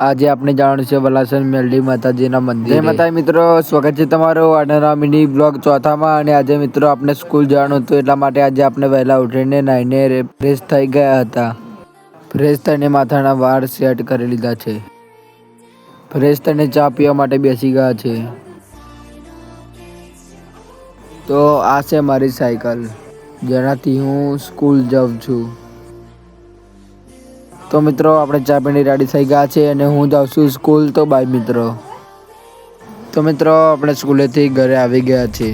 આજે આપણે જાણવાનું છે વલાસણ મેલડી માતાજીના મંદિર. જય માતાજી મિત્રો, સ્વાગત છે તમારો આજના મિની બ્લોગ ચોથામાં. અને આજે મિત્રો આપણે સ્કૂલ જવાનું હતું, એટલા માટે આજે આપણે વહેલા ઉઠીને નાહીને ફ્રેશ થઈ ગયા હતા. ફ્રેશ થઈને માથાના વાળ સેટ કરી લીધા છે. ફ્રેશ થઈને ચા પીવા માટે બેસી ગયા છે. તો આ છે મારી સાયકલ, જેનાથી હું સ્કૂલ જાઉં છું. તો મિત્રો આપણે ચા પીને રેડી થઈ ગયા છે અને હું જાઉં છું સ્કૂલ. તો બાય મિત્રો. તો મિત્રો આપણે સ્કૂલેથી ઘરે આવી ગયા છે.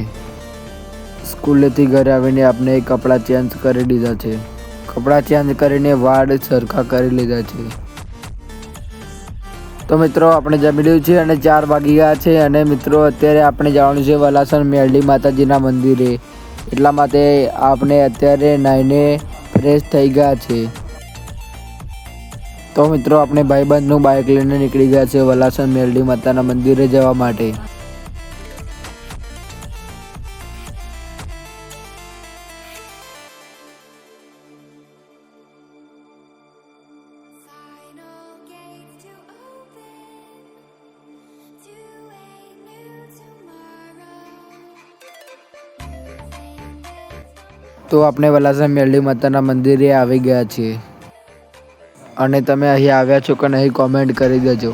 સ્કૂલેથી ઘરે આવીને આપણે કપડાં ચેન્જ કરી લીધા છે. કપડાં ચેન્જ કરીને વાળ સરખા કરી લીધા છે. તો મિત્રો આપણે જમી લીધું છે અને 4 વાગી ગયા છે. અને મિત્રો અત્યારે આપણે જવાનું છે વલાસણ મેલડી માતાજીના મંદિરે, એટલા માટે આપણે અત્યારે નાહીને ફ્રેશ થઈ ગયા છે. તો મિત્રો આપણે ભાઈબંધનું બાઇક લઈને નીકળી ગયા છે વલાસણ મેલડી માતાના મંદિરે જવા માટે. તો આપણે વલાસણ મેલડી માતાના મંદિરે આવી ગયા છીએ. અને તમે અહીં આવ્યા છો કે નહીં કોમેન્ટ કરી દેજો.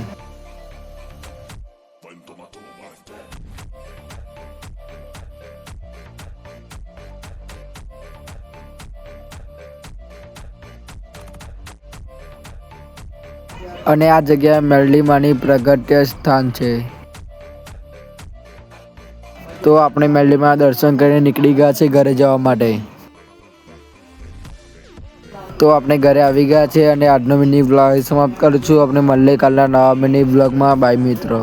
અને આ જગ્યા મેલડી માની પ્રગટ્ય સ્થાન છે. તો આપણે મેલડીમાં દર્શન કરીને નીકળી ગયા છે ઘરે જવા માટે. તો આપણે ઘરે આવી ગયા છે અને આજનો મિની બ્લોગ સમાપ્ત કરું છું. આપણે મળીએ કાલના નવા મિની બ્લોગમાં. બાય મિત્રો.